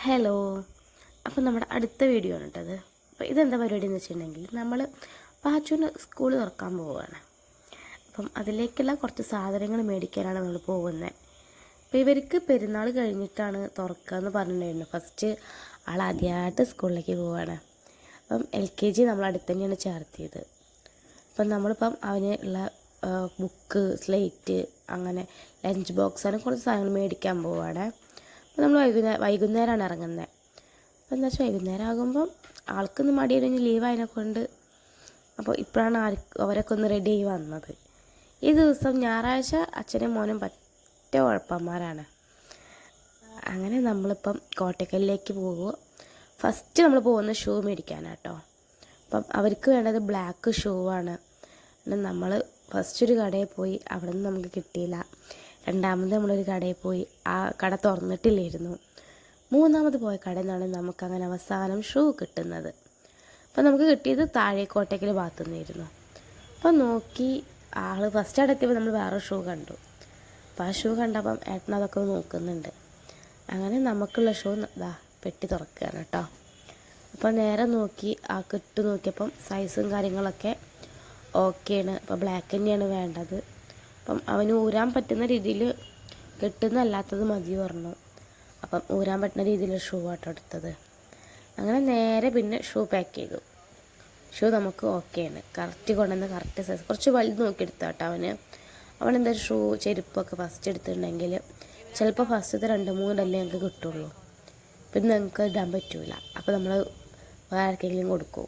Hello. അപ്പോൾ നമ്മുടെ അടുത്ത വീഡിയോ ആണ് കേട്ടത്. അപ്പോൾ ഇതെന്താ പരിപാടി എന്ന് വെച്ചിട്ടുണ്ടെങ്കിൽ നമ്മൾ പാച്ചുവിന് സ്കൂൾ തുറക്കാൻ പോവുകയാണ്. അപ്പം അതിലേക്കുള്ള കുറച്ച് സാധനങ്ങൾ മേടിക്കാനാണ് നമ്മൾ പോകുന്നത്. അപ്പോൾ ഇവർക്ക് പെരുന്നാൾ കഴിഞ്ഞിട്ടാണ് തുറക്കുക എന്ന് പറഞ്ഞിട്ടുണ്ടായിരുന്നു. ഫസ്റ്റ് ആദ്യമായിട്ട് സ്കൂളിലേക്ക് പോവുകയാണ്. അപ്പം LKG നമ്മൾ അടുത്ത് തന്നെയാണ് ചേർത്തിയത്. അപ്പം നമ്മളിപ്പം അവന് ഉള്ള ബുക്ക്, സ്ലേറ്റ്, അങ്ങനെ ലഞ്ച് ബോക്സ്, അങ്ങനെ കുറച്ച് സാധനങ്ങൾ മേടിക്കാൻ പോവുകയാണ്. അപ്പോൾ നമ്മൾ വൈകുന്നേരമാണ് ഇറങ്ങുന്നത്. അപ്പോൾ എന്താ വെച്ചാൽ വൈകുന്നേരം ആകുമ്പം ആൾക്കൊന്ന് മടി കഴിഞ്ഞ് ലീവായതിനെ കൊണ്ട് അപ്പോൾ ഇപ്പോഴാണ് അവരൊക്കെ ഒന്ന് റെഡി ആയി വന്നത്. ഈ ദിവസം ഞായറാഴ്ച അച്ഛനും മോനും പറ്റ ഉഴപ്പന്മാരാണ്. അങ്ങനെ നമ്മളിപ്പം കോട്ടക്കലിലേക്ക് പോകുക. ഫസ്റ്റ് നമ്മൾ പോകുന്ന ഷൂ മേടിക്കാനാട്ടോ. അപ്പം അവർക്ക് വേണ്ടത് ബ്ലാക്ക് ഷൂ ആണ്. നമ്മൾ ഫസ്റ്റ് ഒരു കടയിൽ പോയി, അവിടെ നിന്ന് നമുക്ക് കിട്ടിയില്ല. രണ്ടാമത് നമ്മളൊരു കടയിൽ പോയി, ആ കട തുറന്നിട്ടില്ലായിരുന്നു. മൂന്നാമത് പോയ കടയിൽ നിന്നാണ് നമുക്കങ്ങനെ അവസാനം ഷൂ കിട്ടുന്നത്. അപ്പം നമുക്ക് കിട്ടിയത് താഴേക്കോട്ടയ്ക്കൽ ഭാഗത്തു നിന്നായിരുന്നു. അപ്പം നോക്കി ആൾ ഫസ്റ്റ് അവിടെ എത്തിയപ്പോൾ നമ്മൾ വേറെ ഷൂ കണ്ടു. അപ്പോൾ ആ ഷൂ കണ്ടപ്പം ഏട്ടൻ അതൊക്കെ നോക്കുന്നുണ്ട്. അങ്ങനെ നമുക്കുള്ള ഷൂ പെട്ടി തുറക്കുകയാണ് കേട്ടോ. അപ്പോൾ നേരെ നോക്കി ഇട്ട് നോക്കിയപ്പം സൈസും കാര്യങ്ങളൊക്കെ ഓക്കെയാണ്. അപ്പോൾ ബ്ലാക്ക് തന്നെയാണ് വേണ്ടത്. അപ്പം അവന് ഊരാൻ പറ്റുന്ന രീതിയിൽ കെട്ടുന്നല്ലാത്തത് മതി പറഞ്ഞു. അപ്പം ഊരാൻ പറ്റുന്ന രീതിയിലുള്ള ഷൂ ആട്ടോ എടുത്തത്. അങ്ങനെ നേരെ പിന്നെ ഷൂ പാക്ക് ചെയ്തു. ഷൂ നമുക്ക് ഓക്കെയാണ്, കറക്റ്റ് കൊണ്ടുവന്ന് കറക്റ്റ് സൈസ്. കുറച്ച് വലുത് നോക്കി എടുത്താട്ടോ അവനെന്താ ഷൂ ചെരുപ്പൊക്കെ ഫസ്റ്റ് എടുത്തിട്ടുണ്ടെങ്കിൽ ചിലപ്പോൾ ഫസ്റ്റത്തെ 2-3 ഞങ്ങൾക്ക് കിട്ടുള്ളൂ. പിന്നെ ഞങ്ങൾക്ക് ഇടാൻ പറ്റില്ല. അപ്പോൾ നമ്മൾ വേറെ ആർക്കെങ്കിലും കൊടുക്കും.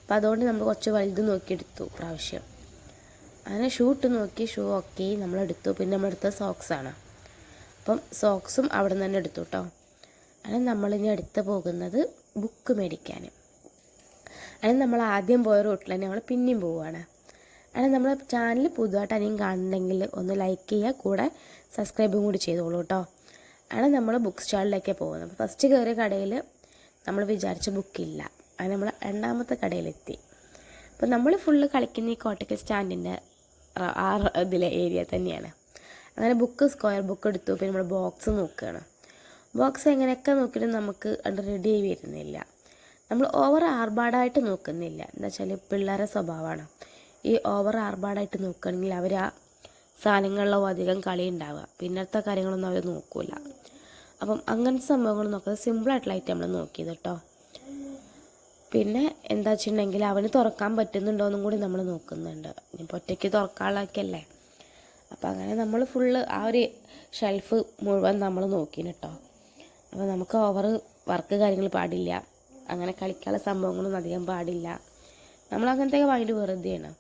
അപ്പോൾ അതുകൊണ്ട് നമ്മൾ കുറച്ച് വലുത് നോക്കിയെടുത്തു പ്രാവശ്യം. അങ്ങനെ ഷൂ ഇട്ട് നോക്കി, ഷൂ ഓക്കെ നമ്മളെടുത്തു. പിന്നെ നമ്മളെടുത്ത സോക്സാണ്. അപ്പം സോക്സും അവിടെ നിന്ന് തന്നെ എടുത്തു കേട്ടോ. അങ്ങനെ നമ്മളിനി അടുത്ത് പോകുന്നത് ബുക്ക് മേടിക്കാൻ. അങ്ങനെ നമ്മൾ ആദ്യം പോയ റൂട്ടിൽ തന്നെ നമ്മൾ പിന്നെയും പോവുകയാണ്. അങ്ങനെ നമ്മളെ ചാനൽ പുതുതായിട്ട് ആരെയും കാണുന്നുണ്ടെങ്കിൽ ഒന്ന് ലൈക്ക് ചെയ്യുക, കൂടെ സബ്സ്ക്രൈബും കൂടി ചെയ്തോളൂ കേട്ടോ. അങ്ങനെ നമ്മൾ ബുക്ക് സ്റ്റാളിലേക്കാണ് പോകുന്നത്. അപ്പോൾ ഫസ്റ്റ് കയറിയ കടയിൽ നമ്മൾ വിചാരിച്ച ബുക്കില്ല. അങ്ങനെ നമ്മൾ രണ്ടാമത്തെ കടയിലെത്തി. അപ്പോൾ നമ്മൾ ഫുള്ള് കളിക്കുന്ന ഈ കോട്ടക്കൽ സ്റ്റാൻഡിൻ്റെ ഇതിലെ ഏരിയ തന്നെയാണ്. അങ്ങനെ സ്ക്വയർ ബുക്ക് എടുത്തു. പിന്നെ നമ്മൾ ബോക്സ് നോക്കുകയാണ്. ബോക്സ് എങ്ങനെയൊക്കെ നോക്കിയിട്ട് നമുക്ക് അത് റെഡി ആയി വരുന്നില്ല. നമ്മൾ ഓവർ ആർഭാടായിട്ട് നോക്കുന്നില്ല. എന്താ വെച്ചാൽ പിള്ളേരെ സ്വഭാവമാണ് ഈ ഓവർ ആർഭാടായിട്ട് നോക്കുകയാണെങ്കിൽ അവർ ആ സാധനങ്ങളിലോ അധികം കളി ഉണ്ടാവുക. പിന്നത്തെ കാര്യങ്ങളൊന്നും അവർ നോക്കില്ല. അപ്പം അങ്ങനത്തെ സംഭവങ്ങൾ നോക്കുന്നത് സിമ്പിളായിട്ടുള്ളതായിട്ട് നമ്മൾ നോക്കിയത് കേട്ടോ. പിന്നെ എന്താ വെച്ചിട്ടുണ്ടെങ്കിൽ അവന് തുറക്കാൻ പറ്റുന്നുണ്ടോയെന്നും കൂടി നമ്മൾ നോക്കുന്നുണ്ട്. ഇനിയിപ്പോൾ ഒറ്റയ്ക്ക് തുറക്കാനുള്ളതൊക്കെയല്ലേ. അപ്പോൾ അങ്ങനെ നമ്മൾ ഫുള്ള് ആ ഒരു ഷെൽഫ് മുഴുവൻ നമ്മൾ നോക്കിന് കേട്ടോ. അപ്പോൾ നമുക്ക് ഓവർ വർക്ക് കാര്യങ്ങൾ പാടില്ല, അങ്ങനെ കളിക്കാനുള്ള സംഭവങ്ങളൊന്നും അധികം പാടില്ല. നമ്മൾ അങ്ങനത്തെയൊക്കെ വാങ്ങിയിട്ട് വെറുതെയാണ്.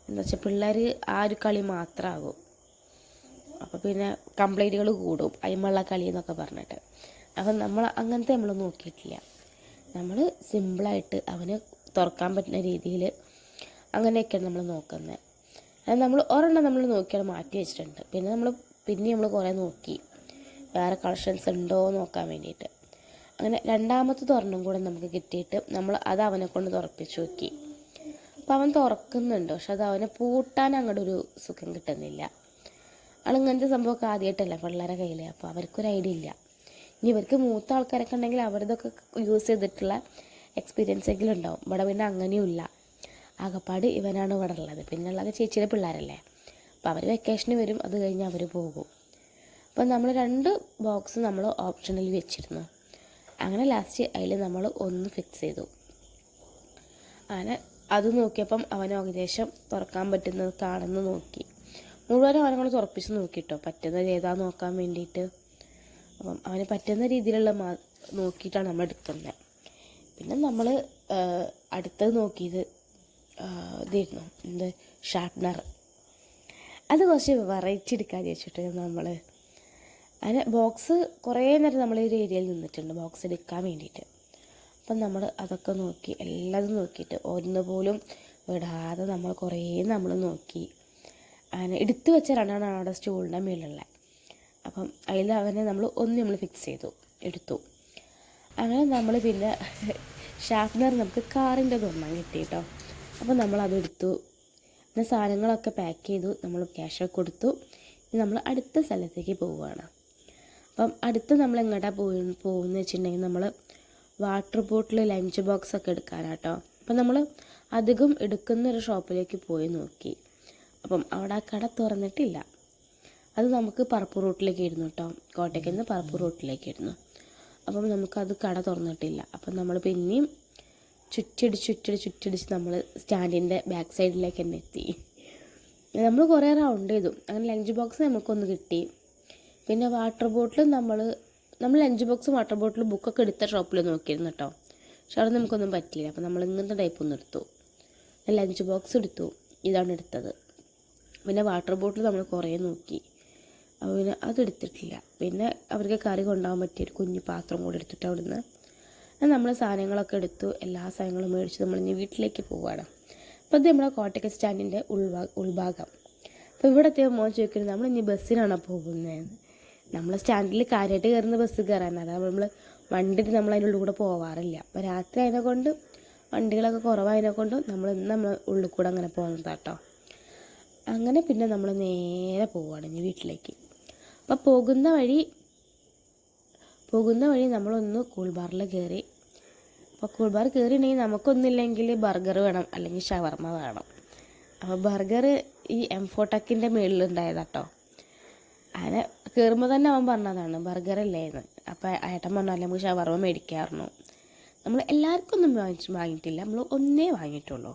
എന്താ വെച്ചാൽ പിള്ളേർ ആ ഒരു കളി മാത്രമാകും. അപ്പോൾ പിന്നെ കംപ്ലൈൻറ്റുകൾ കൂടും അതിമുള്ള കളി എന്നൊക്കെ പറഞ്ഞിട്ട്. അപ്പം നമ്മൾ അങ്ങനത്തെ നമ്മൾ നോക്കിയിട്ടില്ല. നമ്മൾ സിമ്പിളായിട്ട് അവന് തുറക്കാൻ പറ്റുന്ന രീതിയിൽ അങ്ങനെയൊക്കെയാണ് നമ്മൾ നോക്കുന്നത്. അത് നമ്മൾ ഒരെണ്ണം നമ്മൾ നോക്കിയാൽ മാറ്റി വെച്ചിട്ടുണ്ട്. പിന്നെ നമ്മൾ കുറേ നോക്കി വേറെ കളക്ഷൻസ് ഉണ്ടോ നോക്കാൻ വേണ്ടിയിട്ട്. അങ്ങനെ രണ്ടാമത്തെ ഒരെണ്ണം കൂടെ നമുക്ക് കിട്ടിയിട്ട് നമ്മൾ അത് അവനെ കൊണ്ട് തുറപ്പിച്ച് നോക്കി. അപ്പോൾ അവൻ തുറക്കുന്നുണ്ട്, പക്ഷെ അത് അവനെ പൂട്ടാൻ അങ്ങോട്ട് ഒരു സുഖം കിട്ടുന്നില്ല. ആളിങ്ങനത്തെ സംഭവമൊക്കെ ആദ്യമായിട്ടല്ല പിള്ളേരെ കയ്യിൽ. അപ്പോൾ അവർക്കൊരു ഐഡിയ ഇല്ല. ഇനി ഇവർക്ക് മൂത്ത ആൾക്കാരൊക്കെ ഉണ്ടെങ്കിൽ അവരിതൊക്കെ യൂസ് ചെയ്തിട്ടുള്ള എക്സ്പീരിയൻസ് എങ്കിലും ഉണ്ടാവും. ഇവിടെ പിന്നെ അങ്ങനെയുമില്ല. ആകപ്പാട് ഇവനാണ് ഇവിടെ ഉള്ളത്. പിന്നെ ഉള്ളത് ചേച്ചിയുടെ പിള്ളേരല്ലേ. അപ്പോൾ അവർ വെക്കേഷന് വരും, അത് കഴിഞ്ഞ് അവർ പോകും. അപ്പോൾ നമ്മൾ 2 ബോക്സ് നമ്മൾ ഓപ്ഷനിൽ വെച്ചിരുന്നു. അങ്ങനെ ലാസ്റ്റ് അതിൽ നമ്മൾ 1 ഫിക്സ് ചെയ്തു. അങ്ങനെ അത് നോക്കിയപ്പം അവൻ ഏകദേശം തുറക്കാൻ പറ്റുന്നത് കാണുന്നു നോക്കി. മുഴുവനും അവനങ്ങൾ തുറപ്പിച്ച് നോക്കിയിട്ടോ, പറ്റുന്നത് ഏതാന്ന് നോക്കാൻ വേണ്ടിയിട്ട്. അപ്പം അവന് പറ്റുന്ന രീതിയിലുള്ള നോക്കിയിട്ടാണ് നമ്മൾ എടുക്കുന്നത്. പിന്നെ നമ്മൾ അടുത്തത് നോക്കിയത് ഇതായിരുന്നു, ഷാർപ്നർ. അത് കുറച്ച് വെറൈറ്റി എടുക്കാൻ വെച്ചിട്ട് നമ്മൾ അതിന് ബോക്സ് കുറേ നേരം നമ്മൾ ഈ ഒരു ഏരിയയിൽ നിന്നിട്ടുണ്ട് ബോക്സ് എടുക്കാൻ വേണ്ടിയിട്ട്. അപ്പം നമ്മൾ അതൊക്കെ നോക്കി, എല്ലാതും നോക്കിയിട്ട് ഒന്നുപോലും വിടാതെ നമ്മൾ കുറേ നോക്കി. അങ്ങനെ എടുത്തു വെച്ച 2 അവിടെ സ്റ്റൂളിൻ്റെ മേലുള്ള. അപ്പം അതിൽ അവനെ നമ്മൾ ഫിക്സ് ചെയ്തു, എടുത്തു. അങ്ങനെ നമ്മൾ പിന്നെ ഷാർപ്നർ നമുക്ക് കാറിൻ്റെ ഒരെണ്ണം കിട്ടി കേട്ടോ. അപ്പോൾ നമ്മളതെടുത്തു. പിന്നെ സാധനങ്ങളൊക്കെ പാക്ക് ചെയ്തു, നമ്മൾ ക്യാഷൊക്കെ കൊടുത്തു. നമ്മൾ അടുത്ത സ്ഥലത്തേക്ക് പോവുകയാണ്. അപ്പം അടുത്ത് നമ്മൾ എങ്ങോട്ടാണ് പോകുന്നത് വെച്ചിട്ടുണ്ടെങ്കിൽ നമ്മൾ വാട്ടർ ബോട്ടിൽ ലഞ്ച് ബോക്സ് ഒക്കെ എടുക്കാനാട്ടോ. അപ്പം നമ്മൾ അധികം എടുക്കുന്നൊരു ഷോപ്പിലേക്ക് പോയി നോക്കി. അപ്പം അവിടെ ആ കട തുറന്നിട്ടില്ല. അത് നമുക്ക് പറപ്പൂർ റൂട്ടിലേക്ക് ഇരുന്നു കേട്ടോ, കോട്ടയ്ക്കിൽ നിന്ന് പറപ്പൂർ റൂട്ടിലേക്കായിരുന്നു. അപ്പം നമുക്കത് കട തുറന്നിട്ടില്ല. അപ്പം നമ്മൾ പിന്നെയും ചുറ്റടിച്ച് നമ്മൾ സ്റ്റാൻഡിൻ്റെ ബാക്ക് സൈഡിലേക്ക് തന്നെ എത്തി. നമ്മൾ കുറേ റൗണ്ട് ചെയ്തു. അങ്ങനെ ലഞ്ച് ബോക്സ് നമുക്കൊന്ന് കിട്ടി. പിന്നെ വാട്ടർ ബോട്ടിൽ നമ്മൾ ലഞ്ച് ബോക്സും വാട്ടർ ബോട്ടിലും ബുക്കൊക്കെ എടുത്ത ഷോപ്പിൽ നോക്കിയിരുന്നു കേട്ടോ. പക്ഷെ അവിടെ നമുക്കൊന്നും പറ്റിയില്ല. അപ്പോൾ നമ്മൾ ഇങ്ങനത്തെ ടൈപ്പൊന്നും എടുത്തു. ലഞ്ച് ബോക്സ് എടുത്തു, ഇതാണ് എടുത്തത്. പിന്നെ വാട്ടർ ബോട്ടിൽ നമ്മൾ കുറേ നോക്കി, അപ്പോൾ പിന്നെ അതെടുത്തിട്ടില്ല. പിന്നെ അവർക്ക് കറി കൊണ്ടുപോകാൻ പറ്റിയൊരു കുഞ്ഞു പാത്രം കൂടി എടുത്തിട്ട് അവിടുന്ന് നമ്മൾ സാധനങ്ങളൊക്കെ എടുത്തു. എല്ലാ സാധനങ്ങളും മേടിച്ച് നമ്മളിനി വീട്ടിലേക്ക് പോവുകയാണ്. അപ്പോൾ ഇത് നമ്മുടെ കോട്ടയ്ക്കൽ സ്റ്റാൻഡിൻ്റെ ഉൾഭാഗം. അപ്പോൾ ഇവിടുത്തെ മോൻ ചോദിക്കുന്നത് നമ്മളിനി ബസ്സിനാണോ പോകുന്നത്. നമ്മൾ സ്റ്റാൻഡിൽ കാര്യമായിട്ട് കയറുന്ന ബസ് കയറാനാണ്. അതായത് നമ്മൾ വണ്ടിയിട്ട് നമ്മൾ അതിൻ്റെ ഉള്ളിൽ കൂടെ പോവാറില്ല. അപ്പോൾ രാത്രി അതിനെക്കൊണ്ട് വണ്ടികളൊക്കെ കുറവായതിനെക്കൊണ്ട് നമ്മൾ ഉള്ളിൽ കൂടെ അങ്ങനെ പോകുന്നത് കേട്ടോ. അങ്ങനെ പിന്നെ നമ്മൾ നേരെ പോവുകയാണ് ഇനി വീട്ടിലേക്ക്. അപ്പോൾ പോകുന്ന വഴി നമ്മളൊന്ന് കൂൾബാറിൽ കയറി. അപ്പോൾ കൂൾബാർ കയറിയിട്ടുണ്ടെങ്കിൽ നമുക്കൊന്നില്ലെങ്കിൽ ബർഗർ വേണം, അല്ലെങ്കിൽ ഷവർമ വേണം. അപ്പോൾ ബർഗർ ഈ M4 മുകളിലുണ്ടായതാട്ടോ. അങ്ങനെ കയറുമ്പോൾ തന്നെ അവൻ പറഞ്ഞതാണ് ബർഗറല്ലേ എന്ന്. അപ്പോൾ ഏട്ടൻ പറഞ്ഞാൽ നമുക്ക് ഷവർമ മേടിക്കാറുണ്ട്. നമ്മൾ എല്ലാവർക്കും ഒന്നും വാങ്ങിയിട്ടില്ല, നമ്മൾ ഒന്നേ വാങ്ങിയിട്ടുള്ളൂ.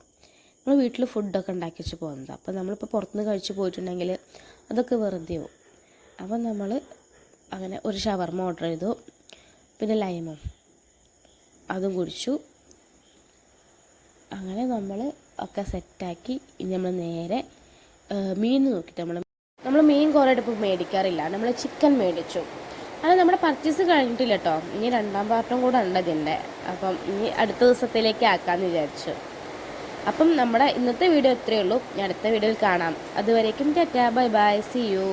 നമ്മൾ വീട്ടിൽ ഫുഡൊക്കെ ഉണ്ടാക്കി വെച്ച് പോകുന്നത്. അപ്പോൾ നമ്മളിപ്പോൾ പുറത്തുനിന്ന് കഴിച്ച് പോയിട്ടുണ്ടെങ്കിൽ അതൊക്കെ വെറുതെ ആവും. അപ്പം നമ്മൾ അങ്ങനെ ഒരു ഷവർമ ഓർഡർ ചെയ്തു. പിന്നെ ലൈമും അതും കുടിച്ചു. അങ്ങനെ നമ്മൾ ഒക്കെ സെറ്റാക്കി ഇനി നമ്മൾ നേരെ മീൻ നോക്കിയിട്ട് നമ്മൾ മീൻ കുറേ അടുപ്പ് മേടിക്കാറില്ല. നമ്മൾ ചിക്കൻ മേടിച്ചു. അത് നമ്മുടെ പർച്ചേസ് കഴിഞ്ഞിട്ടില്ല കേട്ടോ. ഇനി 2ാം പാർട്ടും കൂടെ ഉണ്ട് ഇതിൻ്റെ. അപ്പം ഇനി അടുത്ത ദിവസത്തിലേക്ക് ആക്കാമെന്ന് വിചാരിച്ചു. അപ്പം നമ്മുടെ ഇന്നത്തെ വീഡിയോ ഇത്രയേ ഉള്ളൂ. ഞാൻ അടുത്ത വീഡിയോയിൽ കാണാം. അതുവരേക്കും tata, bye bye, see U.